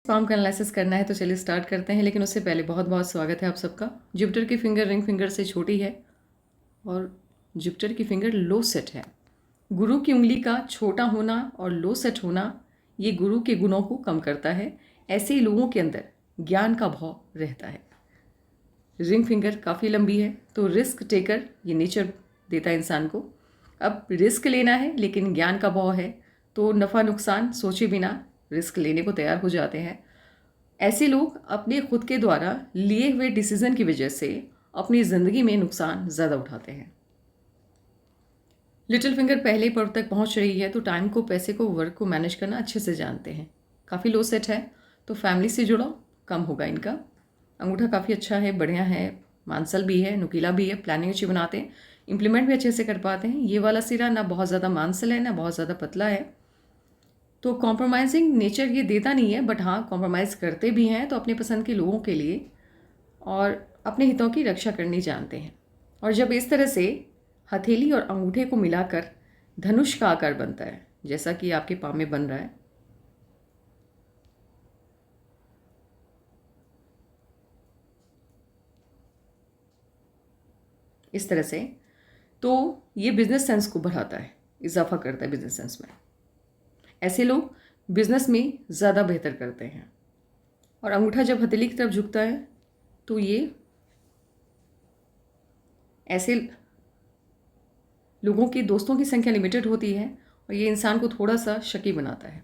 Palm का analysis करना है तो चलिए स्टार्ट करते हैं। लेकिन उससे पहले बहुत बहुत स्वागत है आप सबका। जुपिटर की फिंगर रिंग फिंगर से छोटी है और जुपिटर की फिंगर लो सेट है। गुरु की उंगली का छोटा होना और लो सेट होना ये गुरु के गुणों को कम करता है। ऐसे ही लोगों के अंदर ज्ञान का भाव रहता है। रिंग फिंगर काफ़ी लंबी है तो रिस्क टेकर ये नेचर देता है इंसान को। अब रिस्क लेना है लेकिन ज्ञान का भाव है तो नफ़ा नुकसान सोचे बिना रिस्क लेने को तैयार हो जाते हैं। ऐसे लोग अपने खुद के द्वारा लिए हुए डिसीज़न की वजह से अपनी ज़िंदगी में नुकसान ज़्यादा उठाते हैं। लिटिल फिंगर पहले पर्व तक पहुंच रही है तो टाइम को, पैसे को, वर्क को मैनेज करना अच्छे से जानते हैं। काफ़ी लो सेट है तो फैमिली से जुड़ाव कम होगा इनका। अंगूठा काफ़ी अच्छा है, बढ़िया है, मानसल भी है, नुकीला भी है, प्लानिंग अच्छी बनाते हैं, इम्प्लीमेंट भी अच्छे से कर पाते हैं। ये वाला सिरा ना बहुत ज़्यादा मानसल है ना बहुत ज़्यादा पतला है, तो कॉम्प्रोमाइजिंग नेचर ये देता नहीं है। बट हाँ, कॉम्प्रोमाइज़ करते भी हैं तो अपने पसंद के लोगों के लिए और अपने हितों की रक्षा करनी जानते हैं। और जब इस तरह से हथेली और अंगूठे को मिलाकर धनुष का आकार बनता है, जैसा कि आपके पाँव में बन रहा है, इस तरह से, तो ये बिजनेस सेंस को बढ़ाता है, इजाफा करता है बिजनेस सेंस में। ऐसे लोग बिजनेस में ज़्यादा बेहतर करते हैं। और अंगूठा जब हथेली की तरफ झुकता है तो ये ऐसे लोगों की दोस्तों की संख्या लिमिटेड होती है और ये इंसान को थोड़ा सा शकी बनाता है।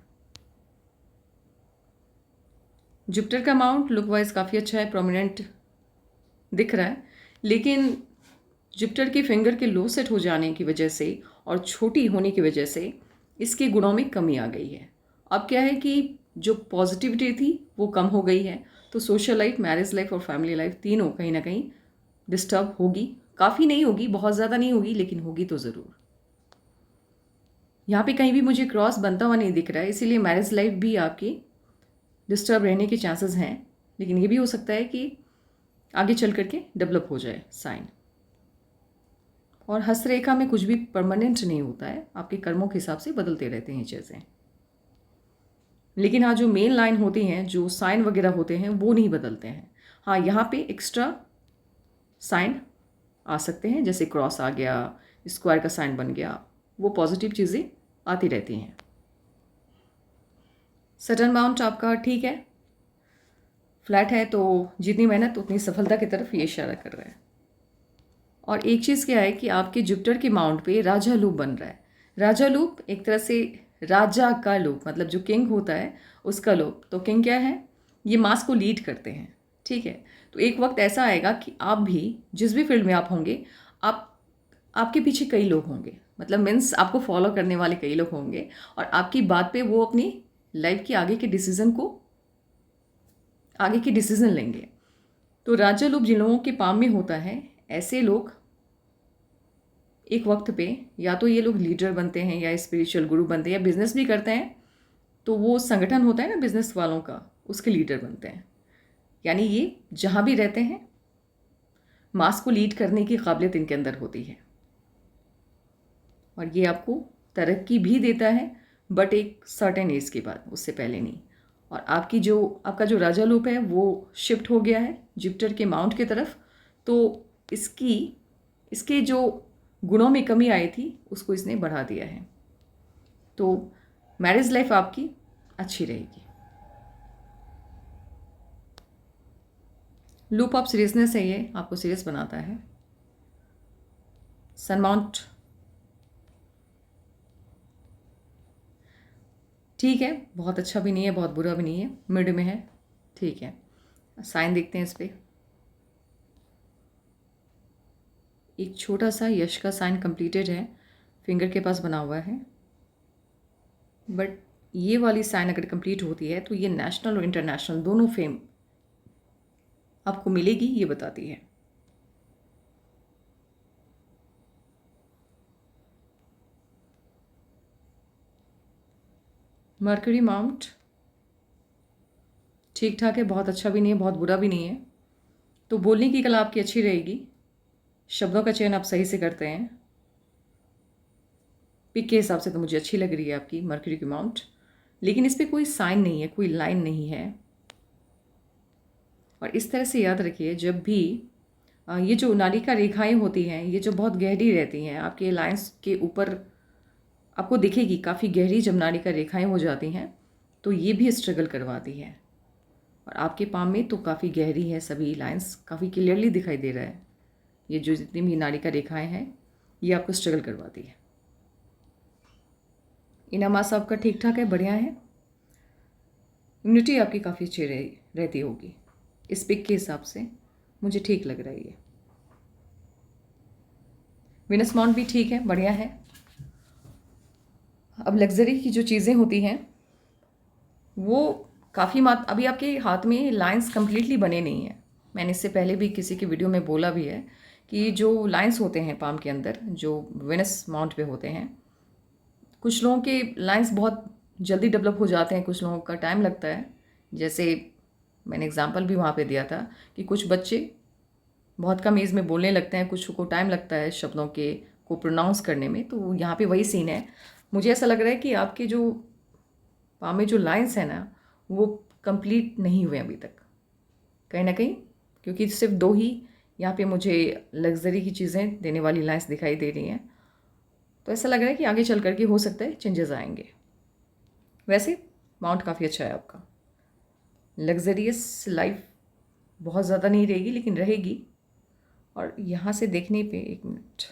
जुपिटर का माउंट लुक वाइज काफ़ी अच्छा है, प्रोमिनेंट दिख रहा है, लेकिन जुपिटर की फिंगर के लो सेट हो जाने की वजह से और छोटी होने की वजह से इसके गुणों में कमी आ गई है। अब क्या है कि जो पॉजिटिविटी थी वो कम हो गई है, तो सोशल लाइफ, मैरिज लाइफ और फैमिली लाइफ तीनों कहीं ना कहीं डिस्टर्ब होगी। काफ़ी नहीं होगी, बहुत ज़्यादा नहीं होगी, लेकिन होगी तो ज़रूर। यहाँ पे कहीं भी मुझे क्रॉस बनता हुआ नहीं दिख रहा है, इसीलिए मैरिज लाइफ भी आपकी डिस्टर्ब रहने के चांसेस हैं। लेकिन ये भी हो सकता है कि आगे चल करके डेवलप हो जाए साइन। और हस्तरेखा में कुछ भी परमानेंट नहीं होता है, आपके कर्मों के हिसाब से बदलते रहते हैं चीज़ें। लेकिन हाँ, जो मेन लाइन होती हैं, जो साइन वगैरह होते हैं, वो नहीं बदलते हैं। हाँ, यहाँ पे एक्स्ट्रा साइन आ सकते हैं, जैसे क्रॉस आ गया, स्क्वायर का साइन बन गया, वो पॉजिटिव चीज़ें आती रहती हैं। सटर्न माउंट आपका ठीक है, फ्लैट है, तो जितनी मेहनत उतनी सफलता की तरफ ये इशारा कर रहा है। और एक चीज़ क्या है कि आपके जुपिटर के माउंट पे राजा लूप बन रहा है। राजा लूप एक तरह से राजा का लूप, मतलब जो किंग होता है उसका लूप। तो किंग क्या है, ये मास को लीड करते हैं, ठीक है। तो एक वक्त ऐसा आएगा कि आप भी जिस भी फील्ड में आप होंगे, आप आपके पीछे कई लोग होंगे, मतलब मीन्स आपको फॉलो करने वाले कई लोग होंगे और आपकी बात पे वो अपनी लाइफ के आगे के डिसीजन लेंगे। तो राजा लूप जिन लोगों के पाम में होता है, ऐसे लोग एक वक्त पे या तो ये लोग लीडर बनते हैं या स्पिरिचुअल गुरु बनते हैं या बिजनेस भी करते हैं, तो वो संगठन होता है ना बिजनेस वालों का, उसके लीडर बनते हैं। यानी ये जहाँ भी रहते हैं मास को लीड करने की काबिलियत इनके अंदर होती है और ये आपको तरक्की भी देता है, बट एक सर्टेन एज के बाद, उससे पहले नहीं। और आपका जो राजा लूप है वो शिफ्ट हो गया है जुपिटर के माउंट की तरफ, तो इसके जो गुणों में कमी आई थी उसको इसने बढ़ा दिया है। तो मैरिज लाइफ आपकी अच्छी रहेगी। लूप ऑफ सीरियसनेस है, ये आपको सीरियस बनाता है। सन माउंट ठीक है, बहुत अच्छा भी नहीं है, बहुत बुरा भी नहीं है, मिड में है, ठीक है। साइन देखते हैं इस पर। एक छोटा सा यश का साइन कंप्लीटेड है, फिंगर के पास बना हुआ है। बट ये वाली साइन अगर कंप्लीट होती है तो ये नेशनल और इंटरनेशनल दोनों फेम आपको मिलेगी, ये बताती है। मर्करी माउंट ठीक ठाक है, बहुत अच्छा भी नहीं है, बहुत बुरा भी नहीं है। तो बोलने की कला आपकी अच्छी रहेगी, शब्दों का चयन आप सही से करते हैं। पिक के हिसाब से तो मुझे अच्छी लग रही है आपकी मर्करी की माउंट, लेकिन इस पर कोई साइन नहीं है, कोई लाइन नहीं है, और इस तरह से याद रखिए, जब भी ये जो नाड़ी का रेखाएं होती हैं, ये जो बहुत गहरी रहती हैं, आपके लाइंस के ऊपर आपको दिखेगी काफ़ी गहरी। जब नाड़ी का रेखाएं हो जाती हैं तो ये भी स्ट्रगल करवाती है। और आपके पाम में तो काफ़ी गहरी है, सभी लाइंस काफ़ी क्लियरली दिखाई दे रहा है। ये जो जितनी भी नाड़ी का रेखाएं हैं ये आपको स्ट्रगल करवाती है। इनर मास आपका ठीक ठाक है, बढ़िया है। इम्यूनिटी आपकी काफ़ी अच्छी रहती होगी। इस पिक के हिसाब से मुझे ठीक लग रहा है ये। वीनस माउंट भी ठीक है, बढ़िया है। अब लग्जरी की जो चीज़ें होती हैं वो काफ़ी अभी आपके हाथ में लाइंस कंप्लीटली बने नहीं हैं। मैंने इससे पहले भी किसी की वीडियो में बोला भी है कि जो लाइंस होते हैं पाम के अंदर, जो वीनस माउंट पे होते हैं, कुछ लोगों के लाइंस बहुत जल्दी डेवलप हो जाते हैं, कुछ लोगों का टाइम लगता है। जैसे मैंने एग्जांपल भी वहाँ पे दिया था कि कुछ बच्चे बहुत कम एज में बोलने लगते हैं, कुछ को टाइम लगता है शब्दों के को प्रोनाउंस करने में। तो यहाँ पे वही सीन है। मुझे ऐसा लग रहा है कि आपके जो पाम में जो लाइंस हैं ना वो कंप्लीट नहीं हुए अभी तक, कहीं ना कहीं, क्योंकि सिर्फ 2 ही यहाँ पे मुझे लग्जरी की चीज़ें देने वाली लाइंस दिखाई दे रही हैं। तो ऐसा लग रहा है कि आगे चल कर के हो सकता है चेंजेस आएंगे। वैसे माउंट काफ़ी अच्छा है आपका। लग्जरियस लाइफ बहुत ज़्यादा नहीं रहेगी लेकिन रहेगी। और यहाँ से देखने पे, एक मिनट,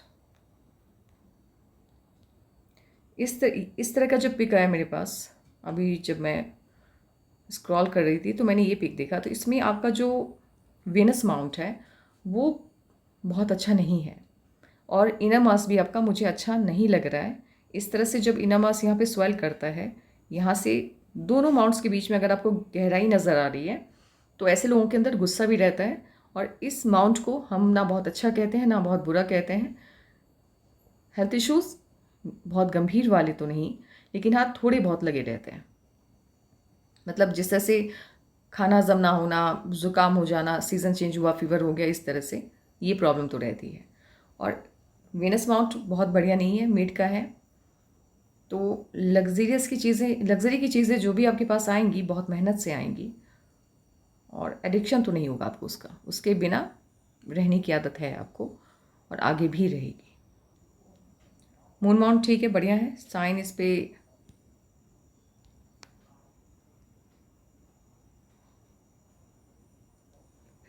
इस तरह का जब पिक आया मेरे पास, अभी जब मैं स्क्रॉल कर रही थी तो मैंने ये पिक देखा। तो इसमें आपका जो वेनस माउंट है वो बहुत अच्छा नहीं है और इनर मास भी आपका मुझे अच्छा नहीं लग रहा है। इस तरह से जब इनर मास यहाँ पे स्वेल करता है, यहाँ से दोनों माउंट्स के बीच में अगर आपको गहराई नज़र आ रही है तो ऐसे लोगों के अंदर गुस्सा भी रहता है। और इस माउंट को हम ना बहुत अच्छा कहते हैं ना बहुत बुरा कहते हैं। हेल्थ इश्यूज़ बहुत गंभीर वाले तो नहीं, लेकिन हाँ थोड़े बहुत लगे रहते हैं। मतलब जिस तरह से खाना हजम ना होना, ज़ुकाम हो जाना, सीज़न चेंज हुआ, फीवर हो गया, इस तरह से ये प्रॉब्लम तो रहती है। और वेनस माउंट बहुत बढ़िया नहीं है, मेड का है। तो लग्जरी की चीज़ें जो भी आपके पास आएंगी बहुत मेहनत से आएंगी और एडिक्शन तो नहीं होगा आपको उसका, उसके बिना रहने की आदत है आपको और आगे भी रहेगी। मून माउंट ठीक है, बढ़िया है। साइन इस पे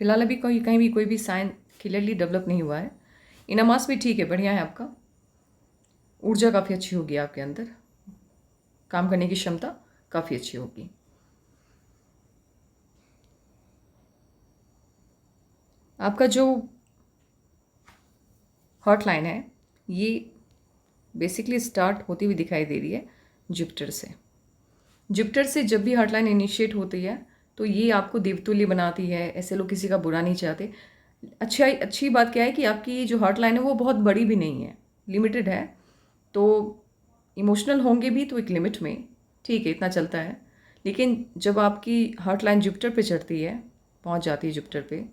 फिलहाल अभी कहीं भी कोई भी साइन क्लियरली डेवलप नहीं हुआ है। इनर मास भी ठीक है, बढ़िया है आपका। ऊर्जा काफ़ी अच्छी होगी आपके अंदर, काम करने की क्षमता काफ़ी अच्छी होगी। आपका जो हॉट लाइन है ये बेसिकली स्टार्ट होती हुई दिखाई दे रही है जुपिटर से। जुपिटर से जब भी हॉट लाइन इनिशिएट होती है तो ये आपको देवतुल्य बनाती है। ऐसे लोग किसी का बुरा नहीं चाहते। अच्छी बात क्या है कि आपकी जो हॉट लाइन है वो बहुत बड़ी भी नहीं है, लिमिटेड है। तो इमोशनल होंगे भी तो एक लिमिट में, ठीक है, इतना चलता है। लेकिन जब आपकी हॉट लाइन जुपिटर पे चढ़ती है, पहुंच जाती है जुपिटर पे,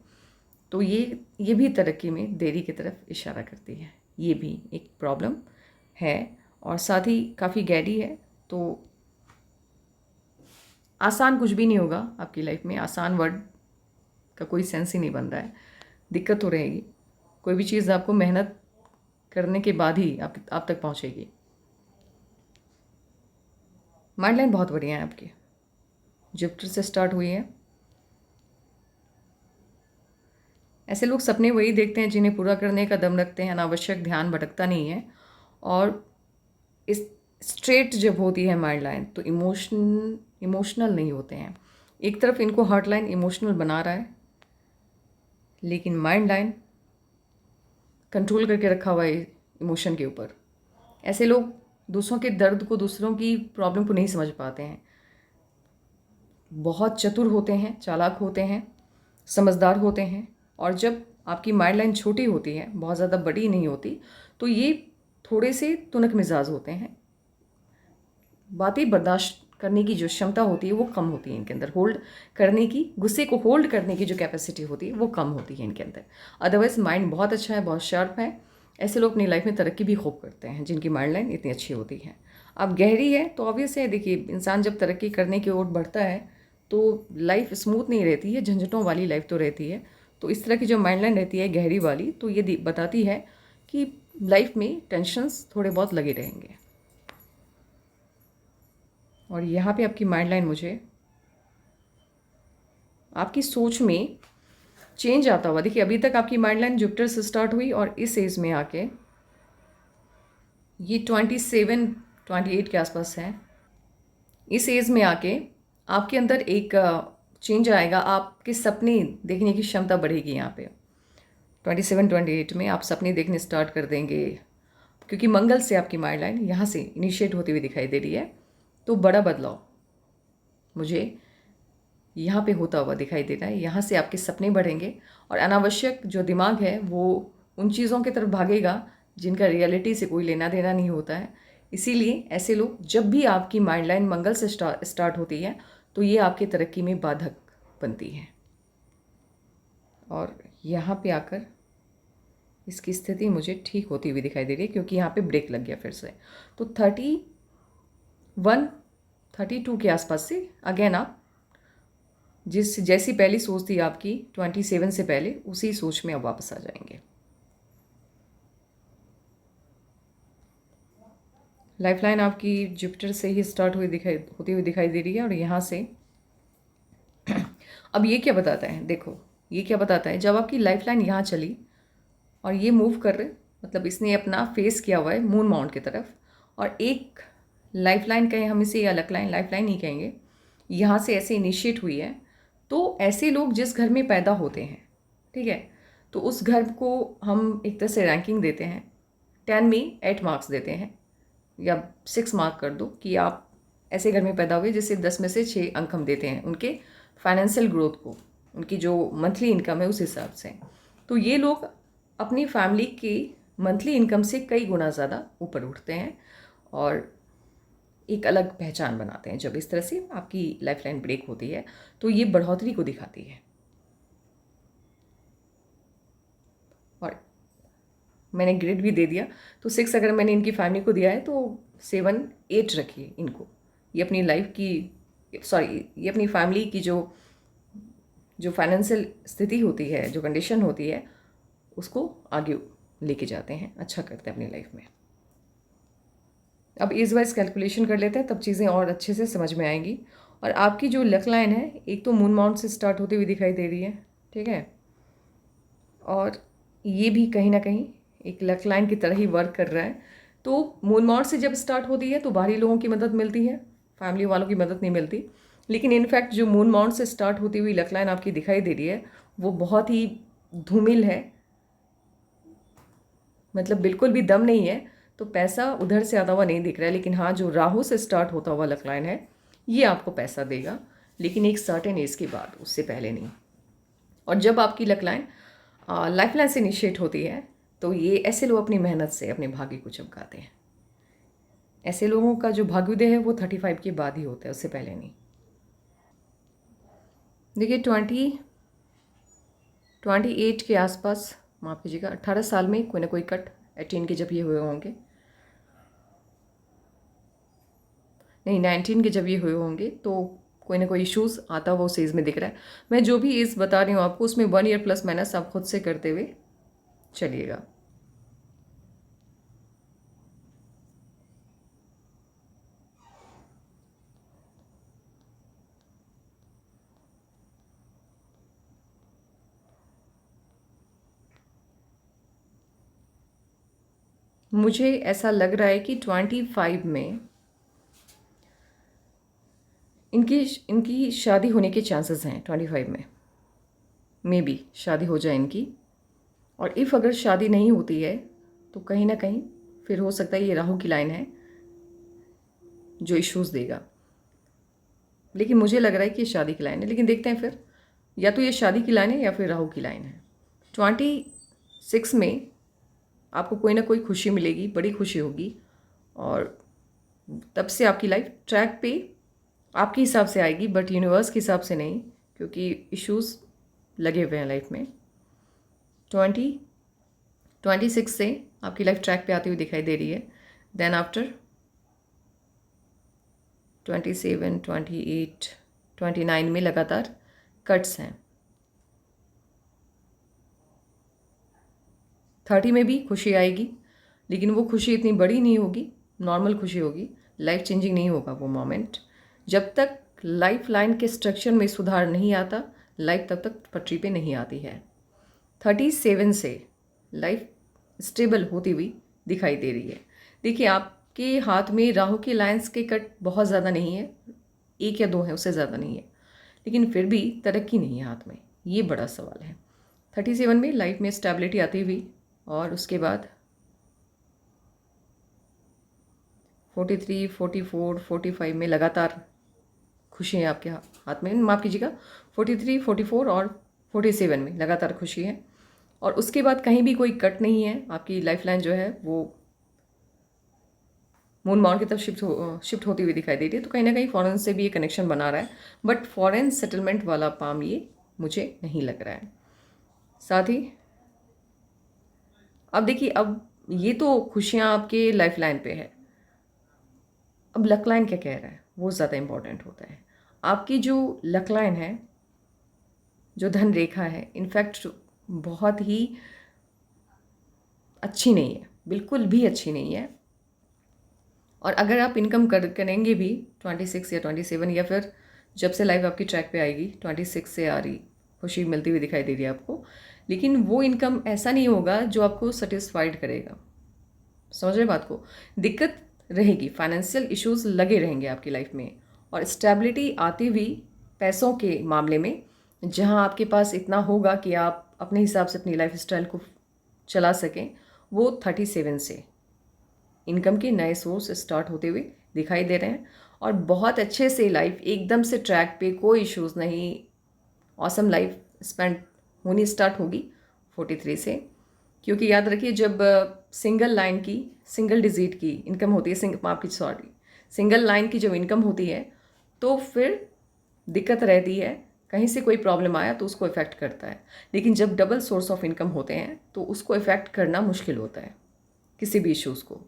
तो ये भी तरक्की में देरी की तरफ इशारा करती है। ये भी एक प्रॉब्लम है और साथ ही काफ़ी गहरी है। तो आसान कुछ भी नहीं होगा आपकी लाइफ में। आसान वर्ड का कोई सेंस ही नहीं बन रहा है। दिक्कत तो रहेगी। कोई भी चीज़ आपको मेहनत करने के बाद ही आप तक पहुंचेगी। माइंड लाइन बहुत बढ़िया है आपकी, जुपिटर से स्टार्ट हुई है। ऐसे लोग सपने वही देखते हैं जिन्हें पूरा करने का दम रखते हैं। अनावश्यक ध्यान भटकता नहीं है। और इस स्ट्रेट जब होती है माइंड लाइन तो इमोशनल नहीं होते हैं। एक तरफ इनको हार्ट लाइन इमोशनल बना रहा है लेकिन माइंड लाइन कंट्रोल करके रखा हुआ है इमोशन के ऊपर। ऐसे लोग दूसरों के दर्द को, दूसरों की प्रॉब्लम को नहीं समझ पाते हैं। बहुत चतुर होते हैं, चालाक होते हैं, समझदार होते हैं। और जब आपकी माइंड लाइन छोटी होती है, बहुत ज़्यादा बड़ी नहीं होती, तो ये थोड़े से तुनक मिजाज होते हैं। बातें बर्दाश्त करने की जो क्षमता होती है वो कम होती है इनके अंदर। होल्ड करने की, गुस्से को होल्ड करने की जो कैपेसिटी होती है वो कम होती है इनके अंदर। अदरवाइज माइंड बहुत अच्छा है, बहुत शार्प है। ऐसे लोग अपनी लाइफ में तरक्की भी खूब करते हैं जिनकी माइंड लाइन इतनी अच्छी होती है। अब गहरी है तो ऑब्वियस है, देखिए इंसान जब तरक्की करने की ओर बढ़ता है तो लाइफ स्मूथ नहीं रहती है, झंझटों वाली लाइफ तो रहती है। तो इस तरह की जो माइंडलाइन रहती है गहरी वाली, तो ये बताती है कि लाइफ में टेंशन्स थोड़े बहुत लगे रहेंगे। और यहाँ पे आपकी माइंडलाइन मुझे आपकी सोच में चेंज आता हुआ, देखिए अभी तक आपकी माइंडलाइन जुपिटर से स्टार्ट हुई और इस एज में आके ये 27-28 के आसपास है। इस एज में आके आपके अंदर एक चेंज आएगा, आपके सपने देखने की क्षमता बढ़ेगी। यहाँ पे 27-28 में आप सपने देखने स्टार्ट कर देंगे, क्योंकि मंगल से आपकी माइंड लाइन यहाँ से इनिशिएट होती हुई दिखाई दे रही है। तो बड़ा बदलाव मुझे यहाँ पे होता हुआ दिखाई दे रहा है। यहाँ से आपके सपने बढ़ेंगे और अनावश्यक जो दिमाग है वो उन चीज़ों की तरफ भागेगा जिनका रियलिटी से कोई लेना देना नहीं होता है। इसीलिए ऐसे लोग, जब भी आपकी माइंड लाइन मंगल से स्टार्ट होती है तो ये आपकी तरक्की में बाधक बनती है। और यहाँ पे आकर इसकी स्थिति मुझे ठीक होती हुई दिखाई दे रही है, क्योंकि यहाँ पे ब्रेक लग गया फिर से। तो 31-32 के आसपास से अगेन आप जैसी पहली सोच थी आपकी 27 से पहले, उसी सोच में अब वापस आ जाएंगे। लाइफलाइन आपकी जुपिटर से ही स्टार्ट होती हुई दिखाई दे रही है। और यहाँ से अब ये क्या बताता है, देखो ये क्या बताता है, जब आपकी लाइफलाइन यहाँ चली और ये मूव कर रहे, मतलब इसने अपना फेस किया हुआ है मून माउंट की तरफ, और एक लाइफलाइन कहें हम इसे, या लाइफलाइन नहीं कहेंगे, यहाँ से ऐसे इनिशिएट हुई है। तो ऐसे लोग जिस घर में पैदा होते हैं, ठीक है, तो उस घर को हम एक तरह से रैंकिंग देते हैं, 10 में 8 मार्क्स देते हैं, या 6 मार्क कर दो कि आप ऐसे घर में पैदा हुए जिससे 10 में से 6 अंक हम देते हैं उनके फाइनेंशियल ग्रोथ को, उनकी जो मंथली इनकम है उस हिसाब से। तो ये लोग अपनी फैमिली की मंथली इनकम से कई गुना ज़्यादा ऊपर उठते हैं और एक अलग पहचान बनाते हैं। जब इस तरह से आपकी लाइफलाइन ब्रेक होती है तो ये बढ़ोतरी को दिखाती है। और मैंने ग्रेड भी दे दिया, तो 6 अगर मैंने इनकी फैमिली को दिया है तो 7-8 रखिए इनको। ये अपनी लाइफ की, ये अपनी फैमिली की जो फाइनेंशियल स्थिति होती है, जो कंडीशन होती है, उसको आगे लेके जाते हैं, अच्छा करते हैं अपनी लाइफ में। अब एज वाइज कैलकुलेशन कर लेते हैं, तब चीज़ें और अच्छे से समझ में आएंगी। और आपकी जो लक लाइन है, एक तो मून माउंट से स्टार्ट होती हुई दिखाई दे रही है, ठीक है, और ये भी कहीं ना कहीं एक लक लाइन की तरह ही वर्क कर रहा है। तो मून माउंट से जब स्टार्ट होती है तो बाहरी लोगों की मदद मिलती है, फैमिली वालों की मदद नहीं मिलती। लेकिन इनफैक्ट जो मून माउंट से स्टार्ट होती हुई लक लाइन आपकी दिखाई दे रही है वो बहुत ही धूमिल है, मतलब बिल्कुल भी दम नहीं है। तो पैसा उधर से आता हुआ नहीं दिख रहा है। लेकिन हाँ, जो राहु से स्टार्ट होता हुआ लक लाइन है ये आपको पैसा देगा, लेकिन एक सर्टेन एज के बाद, उससे पहले नहीं। और जब आपकी लक लाइन लाइफ लाइन से इनिशिएट होती है तो ये ऐसे लोग अपनी मेहनत से अपने भाग्य को चमकाते हैं। ऐसे लोगों का जो भाग्योदय है वो 35 के बाद ही होता है, उससे पहले नहीं। देखिए 28 के आसपास, माफ़ कीजिएगा, 18 साल में कोई ना कोई कट 18 के जब ये हुए होंगे, नहीं 19 के जब ये हुए होंगे, तो कोई ना कोई इश्यूज़ आता हुआ उस एज में दिख रहा है। मैं जो भी एज बता रही हूँ आपको, उसमें 1 ईयर प्लस माइनस आप खुद से करते हुए चलिएगा। मुझे ऐसा लग रहा है कि 25 में इनकी शादी होने के चांसेस हैं। 25 में मे बी शादी हो जाए इनकी। और इफ़ अगर शादी नहीं होती है तो कहीं ना कहीं फिर हो सकता है ये राहु की लाइन है जो इश्यूज़ देगा। लेकिन मुझे लग रहा है कि ये शादी की लाइन है, लेकिन देखते हैं फिर, या तो ये शादी की लाइन है या फिर राहु की लाइन है। 26 में आपको कोई ना कोई खुशी मिलेगी, बड़ी खुशी होगी, और तब से आपकी लाइफ ट्रैक पे आपके हिसाब से आएगी, बट यूनिवर्स के हिसाब से नहीं, क्योंकि इश्यूज़ लगे हुए हैं लाइफ में। 26 से आपकी लाइफ ट्रैक पे आती हुई दिखाई दे रही है। देन आफ्टर 27, 28 29 में लगातार कट्स हैं। 30 में भी खुशी आएगी, लेकिन वो खुशी इतनी बड़ी नहीं होगी, नॉर्मल खुशी होगी, लाइफ चेंजिंग नहीं होगा वो मोमेंट। जब तक लाइफ लाइन के स्ट्रक्चर में सुधार नहीं आता, लाइफ तब तक पटरी पे नहीं आती है। 37 से लाइफ स्टेबल होती हुई दिखाई दे रही है। देखिए, आपके हाथ में राहु के लाइन्स के कट बहुत ज़्यादा नहीं है, 1 या 2 है, उससे ज़्यादा नहीं है, लेकिन फिर भी तरक्की नहीं है हाथ में, ये बड़ा सवाल है। 37 में लाइफ में स्टेबिलिटी आती हुई, और उसके बाद 43, 44, 45 में लगातार खुशी है आपके हाथ में, माफ़ कीजिएगा, 43, 44 और 47 में लगातार खुशी है। और उसके बाद कहीं भी कोई कट नहीं है, आपकी लाइफ लाइन जो है वो मून माउंट की तरफ शिफ्ट होती हुई दिखाई दे रही है। तो कहीं ना कहीं फॉरेन से भी ये कनेक्शन बना रहा है, बट फॉरेन सेटलमेंट वाला पाम ये मुझे नहीं लग रहा है। साथ ही अब देखिए, अब ये तो खुशियाँ आपके लाइफ लाइन पे है, अब लक लाइन क्या कह रहा है वो ज़्यादा इम्पॉर्टेंट होता है। आपकी जो लक लाइन है, जो धन रेखा है, इनफैक्ट बहुत ही अच्छी नहीं है, बिल्कुल भी अच्छी नहीं है। और अगर आप इनकम करेंगे भी 26 या 27, या फिर जब से लाइफ आपकी ट्रैक पे आएगी 26 से आ रही खुशी मिलती हुई दिखाई दे रही है आपको, लेकिन वो इनकम ऐसा नहीं होगा जो आपको सेटिस्फाइड करेगा। समझ रहे बात को? दिक्कत रहेगी, फाइनेंशियल इश्यूज लगे रहेंगे आपकी लाइफ में, और स्टेबिलिटी आती हुई पैसों के मामले में, जहां आपके पास इतना होगा कि आप अपने हिसाब से अपनी लाइफ स्टाइल को चला सकें, वो 37 से इनकम के नए सोर्स स्टार्ट होते हुए दिखाई दे रहे हैं। और बहुत अच्छे से लाइफ एकदम से ट्रैक पे, कोई इश्यूज़ नहीं, ऑसम लाइफ स्पेंड होनी स्टार्ट होगी 43 से। क्योंकि याद रखिए, जब सिंगल लाइन की, सिंगल डिजिट की इनकम होती है, सिंगल लाइन की जब इनकम होती है, तो फिर दिक्कत रहती है, कहीं से कोई प्रॉब्लम आया तो उसको इफ़ेक्ट करता है। लेकिन जब डबल सोर्स ऑफ इनकम होते हैं तो उसको इफ़ेक्ट करना मुश्किल होता है, किसी भी इश्यूज़ को।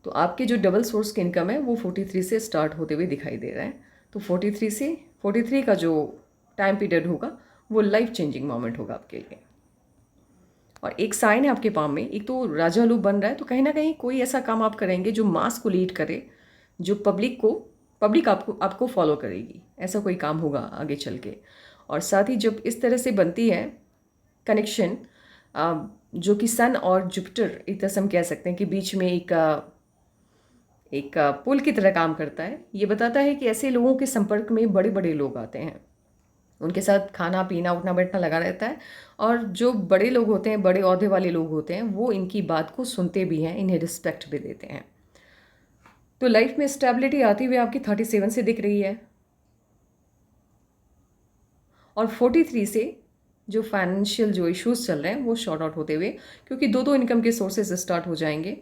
तो आपके जो डबल सोर्स की इनकम है वो 43 से स्टार्ट होते हुए दिखाई दे रहा है। तो 43 का जो टाइम पीरियड होगा वो लाइफ चेंजिंग मोमेंट होगा आपके लिए। और एक साइन है आपके पाम में, एक तो राजा लूप बन रहा है, तो कहीं ना कहीं कोई ऐसा काम आप करेंगे जो मास को लीड करे, जो पब्लिक आपको फॉलो करेगी, ऐसा कोई काम होगा आगे चल के। और साथ ही जब इस तरह से बनती है कनेक्शन, जो कि सन और जुपिटर, एक तरह से हम कह सकते हैं कि बीच में एक पुल की तरह काम करता है। ये बताता है कि ऐसे लोगों के संपर्क में बड़े बड़े लोग आते हैं, उनके साथ खाना पीना उठना बैठना लगा रहता है, और जो बड़े लोग होते हैं, बड़े ओहदे वाले लोग होते हैं, वो इनकी बात को सुनते भी हैं, इन्हें रिस्पेक्ट भी देते हैं। तो लाइफ में स्टेबिलिटी आती हुई आपकी 37 से दिख रही है, और 43 से जो फाइनेंशियल जो इश्यूज चल रहे हैं वो शॉर्ट आउट होते हुए, क्योंकि दो इनकम के सोर्सेज स्टार्ट हो जाएंगे,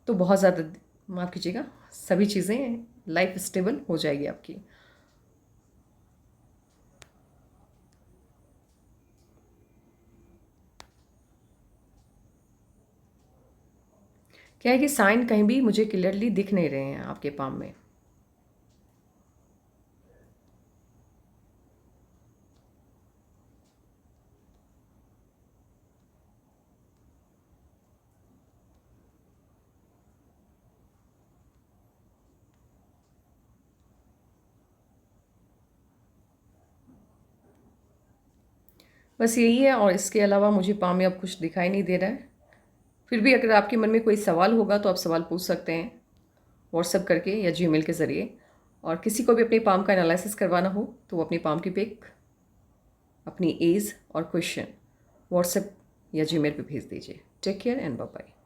तो बहुत ज़्यादा, माफ़ कीजिएगा, सभी चीज़ें लाइफ स्टेबल हो जाएगी आपकी। क्या है कि साइन कहीं भी मुझे क्लियरली दिख नहीं रहे हैं आपके पाम में। बस यही है, और इसके अलावा मुझे पाम में अब कुछ दिखाई नहीं दे रहा है। फिर भी अगर आपके मन में कोई सवाल होगा तो आप सवाल पूछ सकते हैं व्हाट्सएप करके या जीमेल के ज़रिए। और किसी को भी अपनी पाम का एनालिसिस करवाना हो तो वो अपनी पाम की पिक, अपनी एज और क्वेश्चन व्हाट्सएप या जीमेल पे भेज दीजिए। Take care and bye bye.